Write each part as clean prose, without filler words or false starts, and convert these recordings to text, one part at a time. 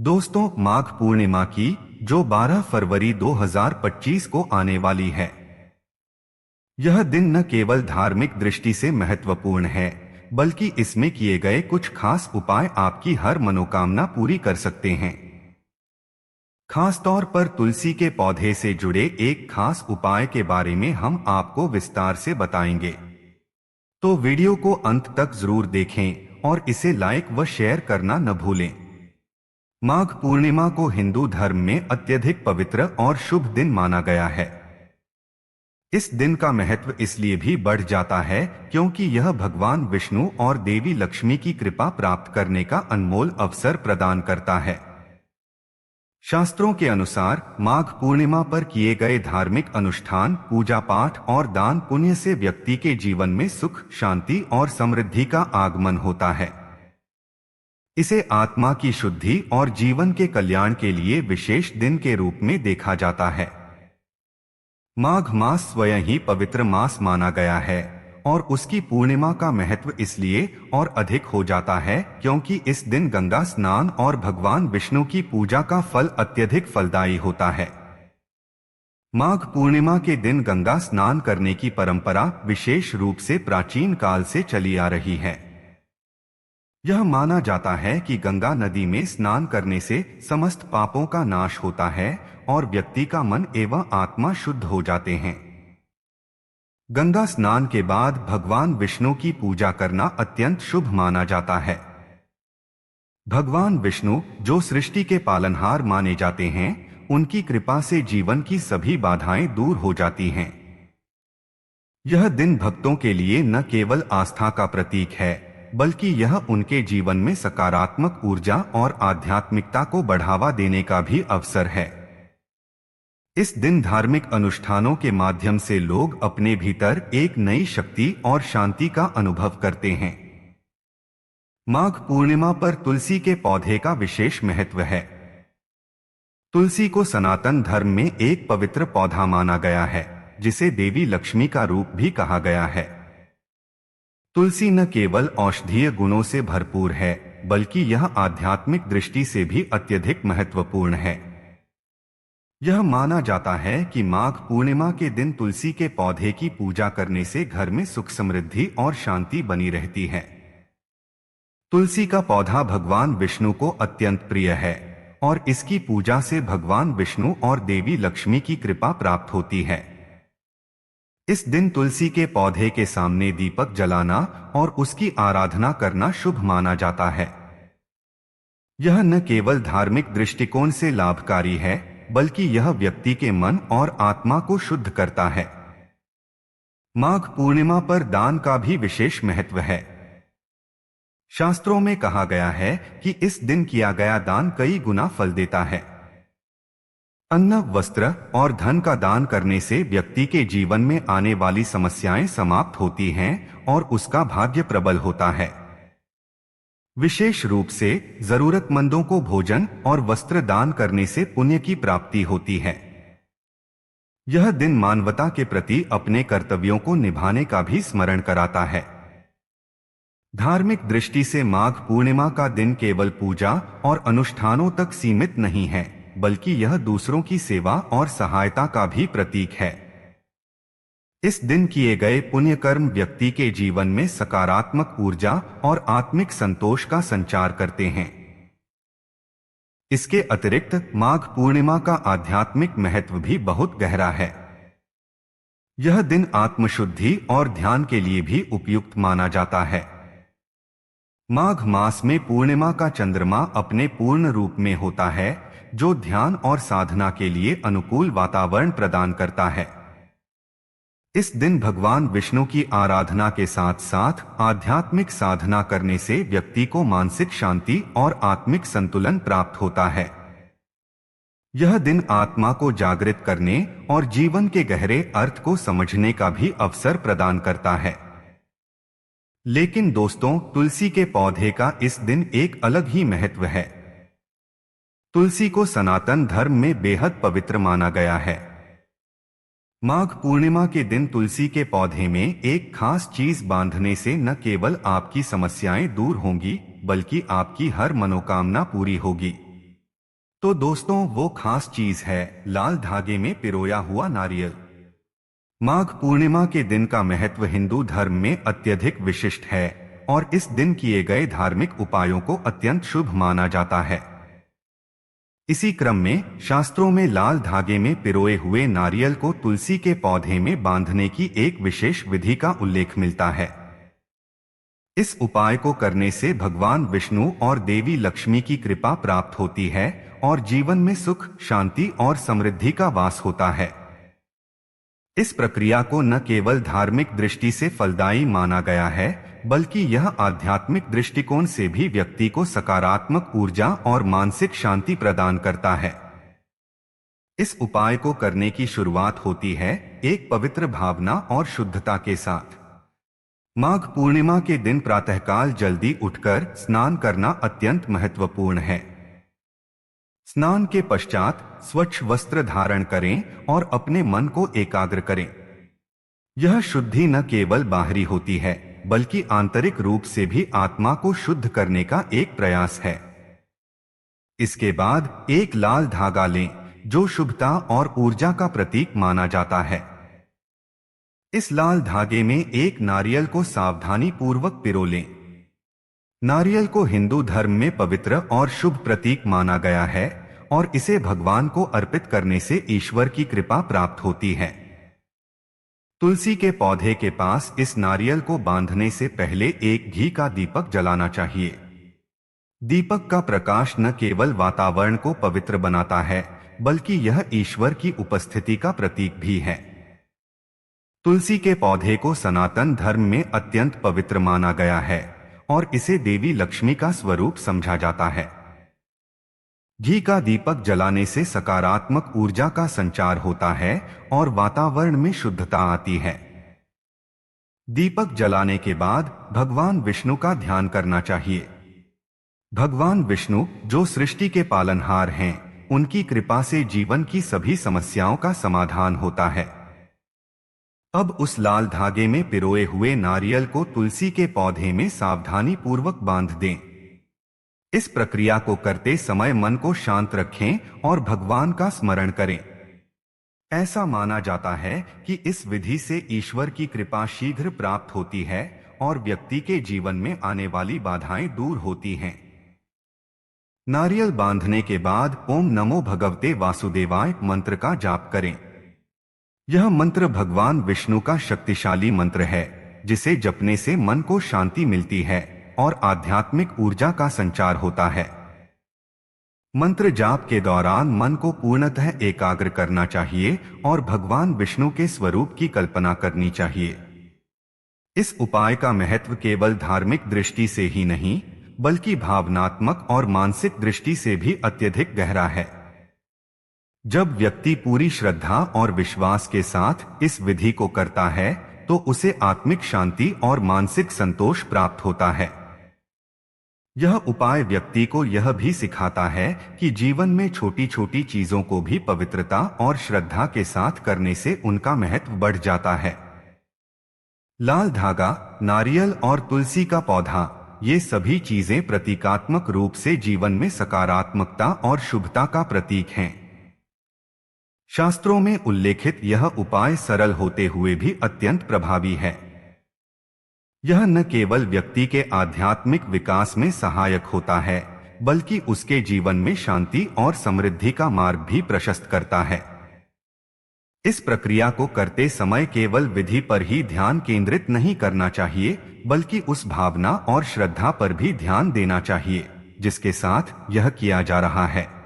दोस्तों, माघ पूर्णिमा की जो 12 फरवरी 2025 को आने वाली है। यह दिन न केवल धार्मिक दृष्टि से महत्वपूर्ण है, बल्कि इसमें किए गए कुछ खास उपाय आपकी हर मनोकामना पूरी कर सकते हैं। खासतौर पर तुलसी के पौधे से जुड़े एक खास उपाय के बारे में हम आपको विस्तार से बताएंगे। तो वीडियो को अंत तक जरूर देखें और इसे लाइक व शेयर करना न भूलें। माघ पूर्णिमा को हिंदू धर्म में अत्यधिक पवित्र और शुभ दिन माना गया है। इस दिन का महत्व इसलिए भी बढ़ जाता है क्योंकि यह भगवान विष्णु और देवी लक्ष्मी की कृपा प्राप्त करने का अनमोल अवसर प्रदान करता है। शास्त्रों के अनुसार माघ पूर्णिमा पर किए गए धार्मिक अनुष्ठान, पूजा पाठ और दान पुण्य से व्यक्ति के जीवन में सुख, शांति और समृद्धि का आगमन होता है। इसे आत्मा की शुद्धि और जीवन के कल्याण के लिए विशेष दिन के रूप में देखा जाता है। माघ मास स्वयं ही पवित्र मास माना गया है और उसकी पूर्णिमा का महत्व इसलिए और अधिक हो जाता है क्योंकि इस दिन गंगा स्नान और भगवान विष्णु की पूजा का फल अत्यधिक फलदायी होता है। माघ पूर्णिमा के दिन गंगा स्नान करने की परंपरा विशेष रूप से प्राचीन काल से चली आ रही है। यह माना जाता है कि गंगा नदी में स्नान करने से समस्त पापों का नाश होता है और व्यक्ति का मन एवं आत्मा शुद्ध हो जाते हैं। गंगा स्नान के बाद भगवान विष्णु की पूजा करना अत्यंत शुभ माना जाता है। भगवान विष्णु, जो सृष्टि के पालनहार माने जाते हैं, उनकी कृपा से जीवन की सभी बाधाएं दूर हो जाती हैं। यह दिन भक्तों के लिए न केवल आस्था का प्रतीक है, बल्कि यह उनके जीवन में सकारात्मक ऊर्जा और आध्यात्मिकता को बढ़ावा देने का भी अवसर है। इस दिन धार्मिक अनुष्ठानों के माध्यम से लोग अपने भीतर एक नई शक्ति और शांति का अनुभव करते हैं। माघ पूर्णिमा पर तुलसी के पौधे का विशेष महत्व है। तुलसी को सनातन धर्म में एक पवित्र पौधा माना गया है, जिसे देवी लक्ष्मी का रूप भी कहा गया है। तुलसी न केवल औषधीय गुणों से भरपूर है, बल्कि यह आध्यात्मिक दृष्टि से भी अत्यधिक महत्वपूर्ण है। यह माना जाता है कि माघ पूर्णिमा के दिन तुलसी के पौधे की पूजा करने से घर में सुख, समृद्धि और शांति बनी रहती है। तुलसी का पौधा भगवान विष्णु को अत्यंत प्रिय है और इसकी पूजा से भगवान विष्णु और देवी लक्ष्मी की कृपा प्राप्त होती है। इस दिन तुलसी के पौधे के सामने दीपक जलाना और उसकी आराधना करना शुभ माना जाता है। यह न केवल धार्मिक दृष्टिकोण से लाभकारी है, बल्कि यह व्यक्ति के मन और आत्मा को शुद्ध करता है। माघ पूर्णिमा पर दान का भी विशेष महत्व है। शास्त्रों में कहा गया है कि इस दिन किया गया दान कई गुना फल देता है। अन्न, वस्त्र और धन का दान करने से व्यक्ति के जीवन में आने वाली समस्याएं समाप्त होती हैं और उसका भाग्य प्रबल होता है। विशेष रूप से जरूरतमंदों को भोजन और वस्त्र दान करने से पुण्य की प्राप्ति होती है। यह दिन मानवता के प्रति अपने कर्तव्यों को निभाने का भी स्मरण कराता है। धार्मिक दृष्टि से माघ पूर्णिमा का दिन केवल पूजा और अनुष्ठानों तक सीमित नहीं है, बल्कि यह दूसरों की सेवा और सहायता का भी प्रतीक है। इस दिन किए गए पुण्य कर्म व्यक्ति के जीवन में सकारात्मक ऊर्जा और आत्मिक संतोष का संचार करते हैं। इसके अतिरिक्त माघ पूर्णिमा का आध्यात्मिक महत्व भी बहुत गहरा है। यह दिन आत्मशुद्धि और ध्यान के लिए भी उपयुक्त माना जाता है। माघ मास में पूर्णिमा का चंद्रमा अपने पूर्ण रूप में होता है, जो ध्यान और साधना के लिए अनुकूल वातावरण प्रदान करता है। इस दिन भगवान विष्णु की आराधना के साथ साथ आध्यात्मिक साधना करने से व्यक्ति को मानसिक शांति और आत्मिक संतुलन प्राप्त होता है। यह दिन आत्मा को जागृत करने और जीवन के गहरे अर्थ को समझने का भी अवसर प्रदान करता है। लेकिन दोस्तों, तुलसी के पौधे का इस दिन एक अलग ही महत्व है। तुलसी को सनातन धर्म में बेहद पवित्र माना गया है। माघ पूर्णिमा के दिन तुलसी के पौधे में एक खास चीज बांधने से न केवल आपकी समस्याएं दूर होंगी, बल्कि आपकी हर मनोकामना पूरी होगी। तो दोस्तों, वो खास चीज है लाल धागे में पिरोया हुआ नारियल। माघ पूर्णिमा के दिन का महत्व हिंदू धर्म में अत्यधिक विशिष्ट है और इस दिन किए गए धार्मिक उपायों को अत्यंत शुभ माना जाता है। इसी क्रम में शास्त्रों में लाल धागे में पिरोए हुए नारियल को तुलसी के पौधे में बांधने की एक विशेष विधि का उल्लेख मिलता है। इस उपाय को करने से भगवान विष्णु और देवी लक्ष्मी की कृपा प्राप्त होती है और जीवन में सुख, शांति और समृद्धि का वास होता है। इस प्रक्रिया को न केवल धार्मिक दृष्टि से फलदायी माना गया है, बल्कि यह आध्यात्मिक दृष्टिकोण से भी व्यक्ति को सकारात्मक ऊर्जा और मानसिक शांति प्रदान करता है। इस उपाय को करने की शुरुआत होती है एक पवित्र भावना और शुद्धता के साथ। माघ पूर्णिमा के दिन प्रातःकाल जल्दी उठकर स्नान करना अत्यंत महत्वपूर्ण है। स्नान के पश्चात स्वच्छ वस्त्र धारण करें और अपने मन को एकाग्र करें। यह शुद्धि न केवल बाहरी होती है, बल्कि आंतरिक रूप से भी आत्मा को शुद्ध करने का एक प्रयास है। इसके बाद एक लाल धागा लें, जो शुभता और ऊर्जा का प्रतीक माना जाता है। इस लाल धागे में एक नारियल को सावधानी पूर्वक पिरो लें। नारियल को हिंदू धर्म में पवित्र और शुभ प्रतीक माना गया है और इसे भगवान को अर्पित करने से ईश्वर की कृपा प्राप्त होती है। तुलसी के पौधे के पास इस नारियल को बांधने से पहले एक घी का दीपक जलाना चाहिए। दीपक का प्रकाश न केवल वातावरण को पवित्र बनाता है, बल्कि यह ईश्वर की उपस्थिति का प्रतीक भी है। तुलसी के पौधे को सनातन धर्म में अत्यंत पवित्र माना गया है और इसे देवी लक्ष्मी का स्वरूप समझा जाता है। घी का दीपक जलाने से सकारात्मक ऊर्जा का संचार होता है और वातावरण में शुद्धता आती है। दीपक जलाने के बाद भगवान विष्णु का ध्यान करना चाहिए। भगवान विष्णु, जो सृष्टि के पालनहार हैं, उनकी कृपा से जीवन की सभी समस्याओं का समाधान होता है। अब उस लाल धागे में पिरोए हुए नारियल को तुलसी के पौधे में सावधानी पूर्वक बांध दें। इस प्रक्रिया को करते समय मन को शांत रखें और भगवान का स्मरण करें। ऐसा माना जाता है कि इस विधि से ईश्वर की कृपा शीघ्र प्राप्त होती है और व्यक्ति के जीवन में आने वाली बाधाएं दूर होती हैं। नारियल बांधने के बाद ओम नमो भगवते वासुदेवाय मंत्र का जाप करें। यह मंत्र भगवान विष्णु का शक्तिशाली मंत्र है, जिसे जपने से मन को शांति मिलती है और आध्यात्मिक ऊर्जा का संचार होता है। मंत्र जाप के दौरान मन को पूर्णतः एकाग्र करना चाहिए और भगवान विष्णु के स्वरूप की कल्पना करनी चाहिए। इस उपाय का महत्व केवल धार्मिक दृष्टि से ही नहीं, बल्कि भावनात्मक और मानसिक दृष्टि से भी अत्यधिक गहरा है। जब व्यक्ति पूरी श्रद्धा और विश्वास के साथ इस विधि को करता है, तो उसे आत्मिक शांति और मानसिक संतोष प्राप्त होता है। यह उपाय व्यक्ति को यह भी सिखाता है कि जीवन में छोटी छोटी चीजों को भी पवित्रता और श्रद्धा के साथ करने से उनका महत्व बढ़ जाता है। लाल धागा, नारियल और तुलसी का पौधा, ये सभी चीजें प्रतीकात्मक रूप से जीवन में सकारात्मकता और शुभता का प्रतीक हैं। शास्त्रों में उल्लेखित यह उपाय सरल होते हुए भी अत्यंत प्रभावी है। यह न केवल व्यक्ति के आध्यात्मिक विकास में सहायक होता है, बल्कि उसके जीवन में शांति और समृद्धि का मार्ग भी प्रशस्त करता है। इस प्रक्रिया को करते समय केवल विधि पर ही ध्यान केंद्रित नहीं करना चाहिए, बल्कि उस भावना और श्रद्धा पर भी ध्यान देना चाहिए जिसके साथ यह किया जा रहा है।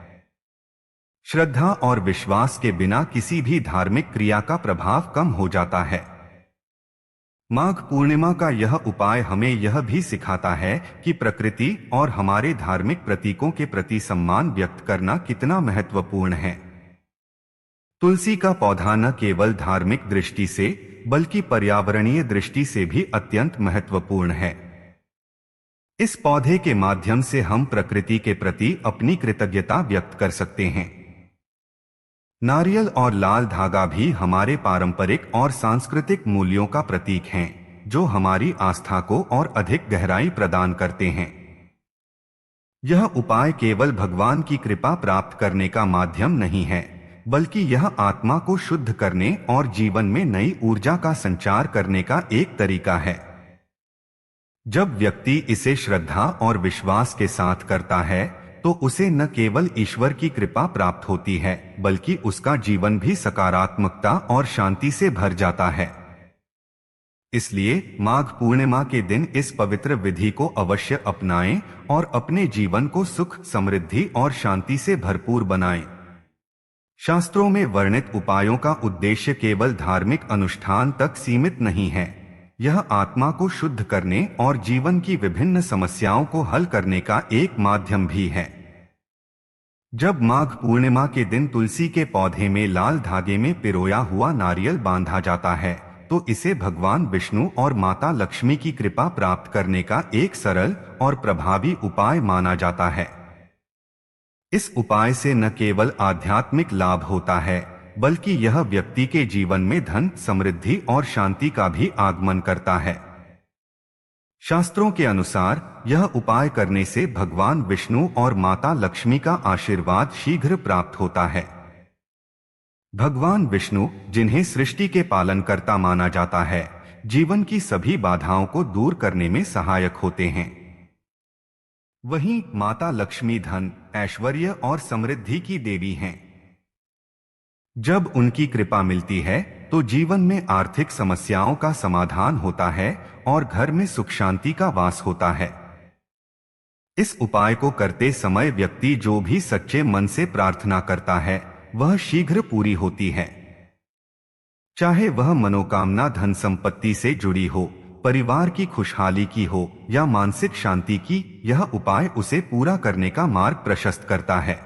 श्रद्धा और विश्वास के बिना किसी भी धार्मिक क्रिया का प्रभाव कम हो जाता है। माघ पूर्णिमा का यह उपाय हमें यह भी सिखाता है कि प्रकृति और हमारे धार्मिक प्रतीकों के प्रति सम्मान व्यक्त करना कितना महत्वपूर्ण है। तुलसी का पौधा न केवल धार्मिक दृष्टि से, बल्कि पर्यावरणीय दृष्टि से भी अत्यंत महत्वपूर्ण है। इस पौधे के माध्यम से हम प्रकृति के प्रति अपनी कृतज्ञता व्यक्त कर सकते हैं। नारियल और लाल धागा भी हमारे पारंपरिक और सांस्कृतिक मूल्यों का प्रतीक हैं, जो हमारी आस्था को और अधिक गहराई प्रदान करते हैं। यह उपाय केवल भगवान की कृपा प्राप्त करने का माध्यम नहीं है, बल्कि यह आत्मा को शुद्ध करने और जीवन में नई ऊर्जा का संचार करने का एक तरीका है। जब व्यक्ति इसे श्रद्धा और विश्वास के साथ करता है, तो उसे न केवल ईश्वर की कृपा प्राप्त होती है, बल्कि उसका जीवन भी सकारात्मकता और शांति से भर जाता है। इसलिए माघ पूर्णिमा के दिन इस पवित्र विधि को अवश्य अपनाएं और अपने जीवन को सुख, समृद्धि और शांति से भरपूर बनाएं। शास्त्रों में वर्णित उपायों का उद्देश्य केवल धार्मिक अनुष्ठान तक सीमित नहीं है। यह आत्मा को शुद्ध करने और जीवन की विभिन्न समस्याओं को हल करने का एक माध्यम भी है। जब माघ पूर्णिमा के दिन तुलसी के पौधे में लाल धागे में पिरोया हुआ नारियल बांधा जाता है, तो इसे भगवान विष्णु और माता लक्ष्मी की कृपा प्राप्त करने का एक सरल और प्रभावी उपाय माना जाता है। इस उपाय से न केवल आध्यात्मिक लाभ होता है, बल्कि यह व्यक्ति के जीवन में धन, समृद्धि और शांति का भी आगमन करता है। शास्त्रों के अनुसार यह उपाय करने से भगवान विष्णु और माता लक्ष्मी का आशीर्वाद शीघ्र प्राप्त होता है। भगवान विष्णु, जिन्हें सृष्टि के पालनकर्ता माना जाता है, जीवन की सभी बाधाओं को दूर करने में सहायक होते हैं। वहीं माता लक्ष्मी धन, ऐश्वर्य और समृद्धि की देवी हैं। जब उनकी कृपा मिलती है, तो जीवन में आर्थिक समस्याओं का समाधान होता है और घर में सुख शांति का वास होता है। इस उपाय को करते समय व्यक्ति जो भी सच्चे मन से प्रार्थना करता है, वह शीघ्र पूरी होती है। चाहे वह मनोकामना धन संपत्ति से जुड़ी हो, परिवार की खुशहाली की हो या मानसिक शांति की, यह उपाय उसे पूरा करने का मार्ग प्रशस्त करता है।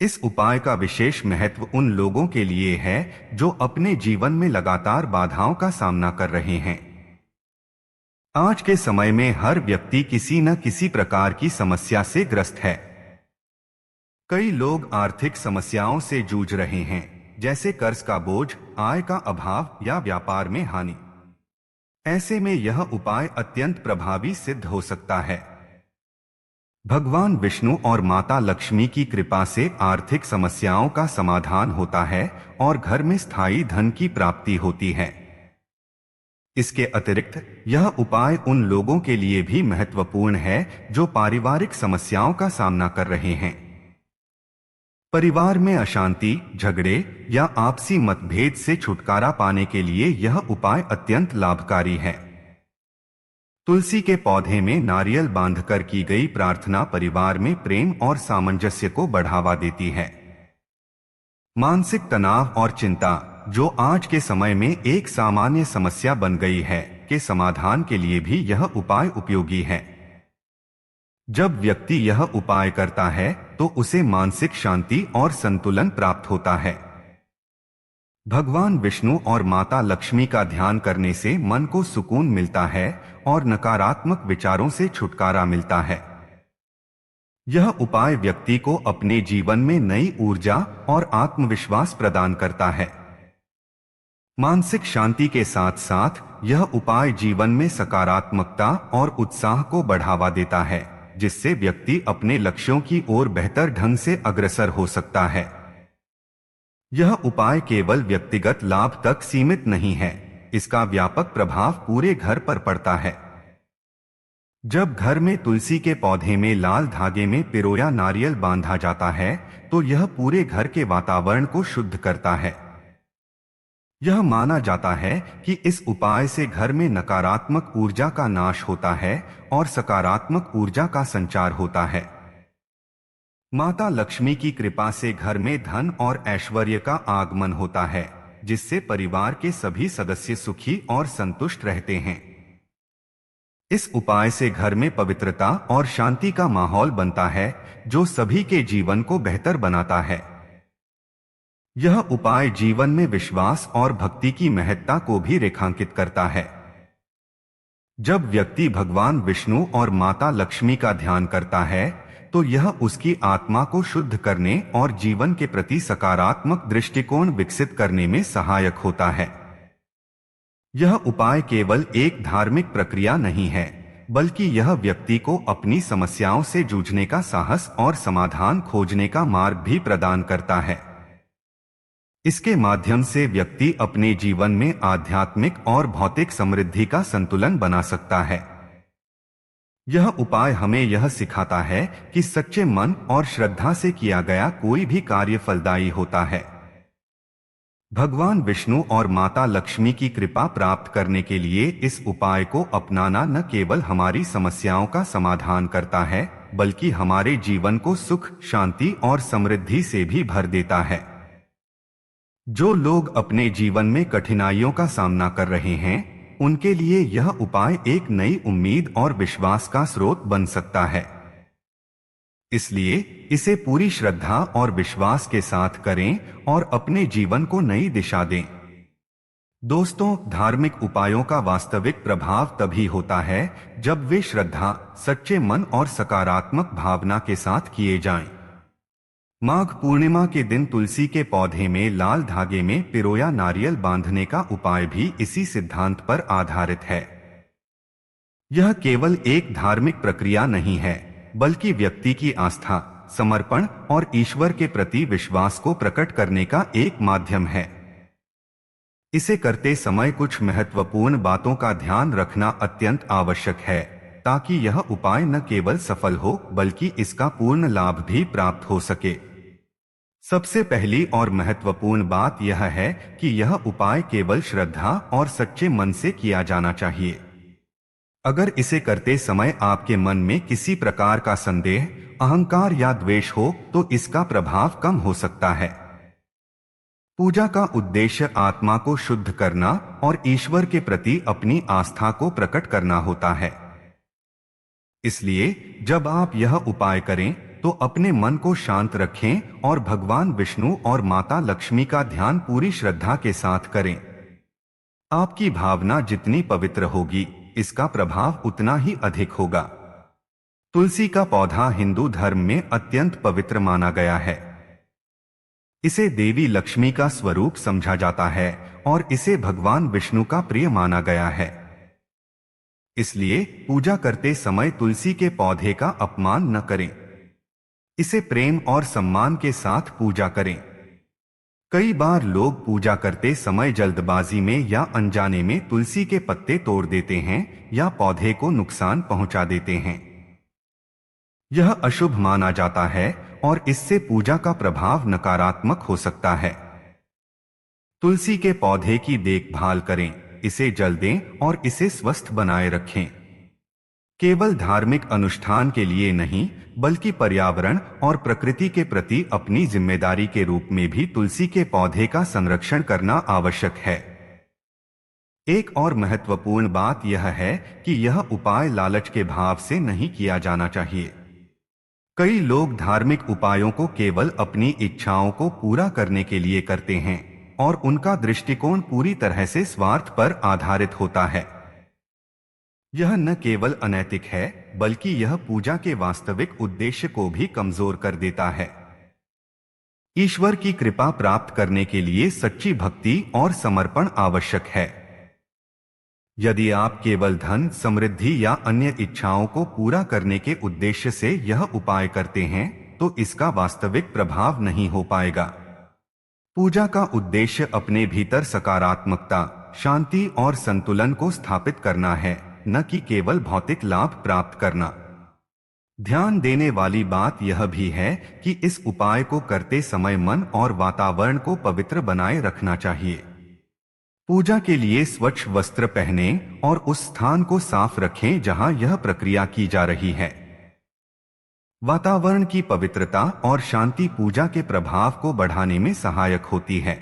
इस उपाय का विशेष महत्व उन लोगों के लिए है जो अपने जीवन में लगातार बाधाओं का सामना कर रहे हैं। आज के समय में हर व्यक्ति किसी न किसी प्रकार की समस्या से ग्रस्त है। कई लोग आर्थिक समस्याओं से जूझ रहे हैं, जैसे कर्ज का बोझ, आय का अभाव या व्यापार में हानि। ऐसे में यह उपाय अत्यंत प्रभावी सिद्ध हो सकता है। भगवान विष्णु और माता लक्ष्मी की कृपा से आर्थिक समस्याओं का समाधान होता है और घर में स्थायी धन की प्राप्ति होती है। इसके अतिरिक्त यह उपाय उन लोगों के लिए भी महत्वपूर्ण है जो पारिवारिक समस्याओं का सामना कर रहे हैं। परिवार में अशांति, झगड़े या आपसी मतभेद से छुटकारा पाने के लिए यह उपाय अत्यंत लाभकारी है। तुलसी के पौधे में नारियल बांधकर की गई प्रार्थना परिवार में प्रेम और सामंजस्य को बढ़ावा देती है। मानसिक तनाव और चिंता, जो आज के समय में एक सामान्य समस्या बन गई है, के समाधान के लिए भी यह उपाय उपयोगी है। जब व्यक्ति यह उपाय करता है, तो उसे मानसिक शांति और संतुलन प्राप्त होता है। भगवान विष्णु और माता लक्ष्मी का ध्यान करने से मन को सुकून मिलता है और नकारात्मक विचारों से छुटकारा मिलता है। यह उपाय व्यक्ति को अपने जीवन में नई ऊर्जा और आत्मविश्वास प्रदान करता है। मानसिक शांति के साथ साथ यह उपाय जीवन में सकारात्मकता और उत्साह को बढ़ावा देता है, जिससे व्यक्ति अपने लक्ष्यों की ओर बेहतर ढंग से अग्रसर हो सकता है। यह उपाय केवल व्यक्तिगत लाभ तक सीमित नहीं है, इसका व्यापक प्रभाव पूरे घर पर पड़ता है। जब घर में तुलसी के पौधे में लाल धागे में पिरोया नारियल बांधा जाता है, तो यह पूरे घर के वातावरण को शुद्ध करता है। यह माना जाता है कि इस उपाय से घर में नकारात्मक ऊर्जा का नाश होता है और सकारात्मक ऊर्जा का संचार होता है। माता लक्ष्मी की कृपा से घर में धन और ऐश्वर्य का आगमन होता है, जिससे परिवार के सभी सदस्य सुखी और संतुष्ट रहते हैं। इस उपाय से घर में पवित्रता और शांति का माहौल बनता है, जो सभी के जीवन को बेहतर बनाता है। यह उपाय जीवन में विश्वास और भक्ति की महत्ता को भी रेखांकित करता है। जब व्यक्ति भगवान विष्णु और माता लक्ष्मी का ध्यान करता है, तो यह उसकी आत्मा को शुद्ध करने और जीवन के प्रति सकारात्मक दृष्टिकोण विकसित करने में सहायक होता है। यह उपाय केवल एक धार्मिक प्रक्रिया नहीं है, बल्कि यह व्यक्ति को अपनी समस्याओं से जूझने का साहस और समाधान खोजने का मार्ग भी प्रदान करता है। इसके माध्यम से व्यक्ति अपने जीवन में आध्यात्मिक और भौतिक समृद्धि का संतुलन बना सकता है। यह उपाय हमें यह सिखाता है कि सच्चे मन और श्रद्धा से किया गया कोई भी कार्य फलदायी होता है। भगवान विष्णु और माता लक्ष्मी की कृपा प्राप्त करने के लिए इस उपाय को अपनाना न केवल हमारी समस्याओं का समाधान करता है, बल्कि हमारे जीवन को सुख, शांति और समृद्धि से भी भर देता है। जो लोग अपने जीवन में कठिनाइयों का सामना कर रहे हैं, उनके लिए यह उपाय एक नई उम्मीद और विश्वास का स्रोत बन सकता है। इसलिए इसे पूरी श्रद्धा और विश्वास के साथ करें और अपने जीवन को नई दिशा दें। दोस्तों, धार्मिक उपायों का वास्तविक प्रभाव तभी होता है जब वे श्रद्धा, सच्चे मन और सकारात्मक भावना के साथ किए जाएं। माघ पूर्णिमा के दिन तुलसी के पौधे में लाल धागे में पिरोया नारियल बांधने का उपाय भी इसी सिद्धांत पर आधारित है। यह केवल एक धार्मिक प्रक्रिया नहीं है, बल्कि व्यक्ति की आस्था, समर्पण और ईश्वर के प्रति विश्वास को प्रकट करने का एक माध्यम है। इसे करते समय कुछ महत्वपूर्ण बातों का ध्यान रखना अत्यंत आवश्यक है, ताकि यह उपाय न केवल सफल हो बल्कि इसका पूर्ण लाभ भी प्राप्त हो सके। सबसे पहली और महत्वपूर्ण बात यह है कि यह उपाय केवल श्रद्धा और सच्चे मन से किया जाना चाहिए। अगर इसे करते समय आपके मन में किसी प्रकार का संदेह, अहंकार या द्वेष हो तो इसका प्रभाव कम हो सकता है। पूजा का उद्देश्य आत्मा को शुद्ध करना और ईश्वर के प्रति अपनी आस्था को प्रकट करना होता है। इसलिए जब आप यह उपाय करें तो अपने मन को शांत रखें और भगवान विष्णु और माता लक्ष्मी का ध्यान पूरी श्रद्धा के साथ करें। आपकी भावना जितनी पवित्र होगी, इसका प्रभाव उतना ही अधिक होगा। तुलसी का पौधा हिंदू धर्म में अत्यंत पवित्र माना गया है। इसे देवी लक्ष्मी का स्वरूप समझा जाता है और इसे भगवान विष्णु का प्रिय माना गया है। इसलिए पूजा करते समय तुलसी के पौधे का अपमान न करें। इसे प्रेम और सम्मान के साथ पूजा करें। कई बार लोग पूजा करते समय जल्दबाजी में या अनजाने में तुलसी के पत्ते तोड़ देते हैं या पौधे को नुकसान पहुंचा देते हैं। यह अशुभ माना जाता है और इससे पूजा का प्रभाव नकारात्मक हो सकता है। तुलसी के पौधे की देखभाल करें, इसे जल दें और इसे स्वस्थ बनाए रखें। केवल धार्मिक अनुष्ठान के लिए नहीं, बल्कि पर्यावरण और प्रकृति के प्रति अपनी जिम्मेदारी के रूप में भी तुलसी के पौधे का संरक्षण करना आवश्यक है। एक और महत्वपूर्ण बात यह है कि यह उपाय लालच के भाव से नहीं किया जाना चाहिए। कई लोग धार्मिक उपायों को केवल अपनी इच्छाओं को पूरा करने के लिए करते हैं और उनका दृष्टिकोण पूरी तरह से स्वार्थ पर आधारित होता है। यह न केवल अनैतिक है, बल्कि यह पूजा के वास्तविक उद्देश्य को भी कमजोर कर देता है। ईश्वर की कृपा प्राप्त करने के लिए सच्ची भक्ति और समर्पण आवश्यक है। यदि आप केवल धन, समृद्धि या अन्य इच्छाओं को पूरा करने के उद्देश्य से यह उपाय करते हैं, तो इसका वास्तविक प्रभाव नहीं हो पाएगा। पूजा का उद्देश्य अपने भीतर सकारात्मकता, शांति और संतुलन को स्थापित करना है, न कि केवल भौतिक लाभ प्राप्त करना। ध्यान देने वाली बात यह भी है कि इस उपाय को करते समय मन और वातावरण को पवित्र बनाए रखना चाहिए। पूजा के लिए स्वच्छ वस्त्र पहनें और उस स्थान को साफ रखें जहां यह प्रक्रिया की जा रही है। वातावरण की पवित्रता और शांति पूजा के प्रभाव को बढ़ाने में सहायक होती है।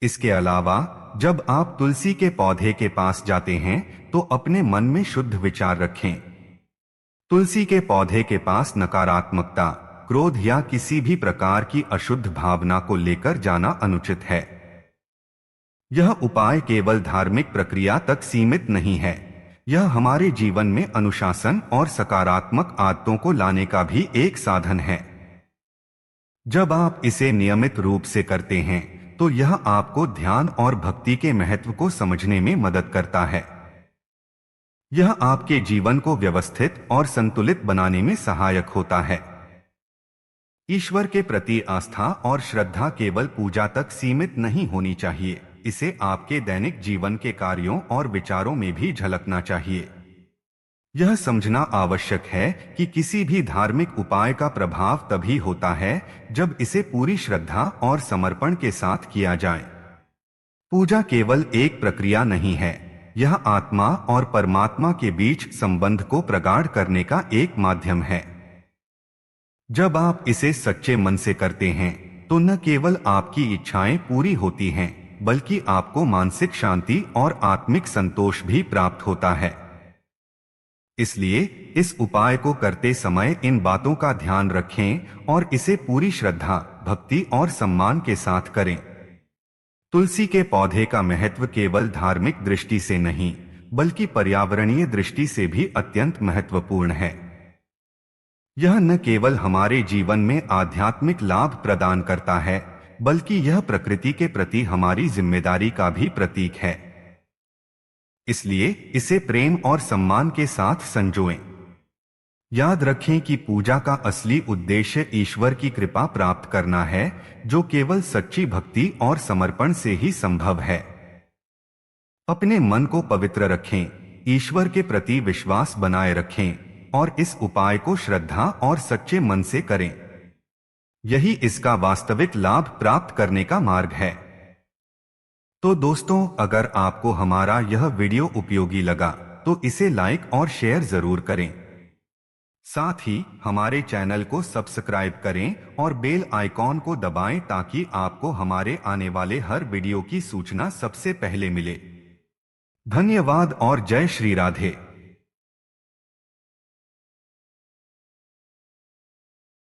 इसके अलावा जब आप तुलसी के पौधे के पास जाते हैं तो अपने मन में शुद्ध विचार रखें। तुलसी के पौधे के पास नकारात्मकता, क्रोध या किसी भी प्रकार की अशुद्ध भावना को लेकर जाना अनुचित है। यह उपाय केवल धार्मिक प्रक्रिया तक सीमित नहीं है, यह हमारे जीवन में अनुशासन और सकारात्मक आदतों को लाने का भी एक साधन है। जब आप इसे नियमित रूप से करते हैं तो यह आपको ध्यान और भक्ति के महत्व को समझने में मदद करता है। यह आपके जीवन को व्यवस्थित और संतुलित बनाने में सहायक होता है। ईश्वर के प्रति आस्था और श्रद्धा केवल पूजा तक सीमित नहीं होनी चाहिए, इसे आपके दैनिक जीवन के कार्यों और विचारों में भी झलकना चाहिए। यह समझना आवश्यक है कि किसी भी धार्मिक उपाय का प्रभाव तभी होता है जब इसे पूरी श्रद्धा और समर्पण के साथ किया जाए। पूजा केवल एक प्रक्रिया नहीं है, यह आत्मा और परमात्मा के बीच संबंध को प्रगाढ़ करने का एक माध्यम है। जब आप इसे सच्चे मन से करते हैं तो न केवल आपकी इच्छाएं पूरी होती हैं, बल्कि आपको मानसिक शांति और आत्मिक संतोष भी प्राप्त होता है। इसलिए इस उपाय को करते समय इन बातों का ध्यान रखें और इसे पूरी श्रद्धा, भक्ति और सम्मान के साथ करें। तुलसी के पौधे का महत्व केवल धार्मिक दृष्टि से नहीं, बल्कि पर्यावरणीय दृष्टि से भी अत्यंत महत्वपूर्ण है। यह न केवल हमारे जीवन में आध्यात्मिक लाभ प्रदान करता है, बल्कि यह प्रकृति के प्रति हमारी जिम्मेदारी का भी प्रतीक है। इसलिए इसे प्रेम और सम्मान के साथ संजोएं। याद रखें कि पूजा का असली उद्देश्य ईश्वर की कृपा प्राप्त करना है, जो केवल सच्ची भक्ति और समर्पण से ही संभव है। अपने मन को पवित्र रखें, ईश्वर के प्रति विश्वास बनाए रखें और इस उपाय को श्रद्धा और सच्चे मन से करें। यही इसका वास्तविक लाभ प्राप्त करने का मार्ग है। तो दोस्तों, अगर आपको हमारा यह वीडियो उपयोगी लगा तो इसे लाइक और शेयर जरूर करें। साथ ही हमारे चैनल को सब्सक्राइब करें और बेल आइकॉन को दबाएं ताकि आपको हमारे आने वाले हर वीडियो की सूचना सबसे पहले मिले। धन्यवाद और जय श्री राधे।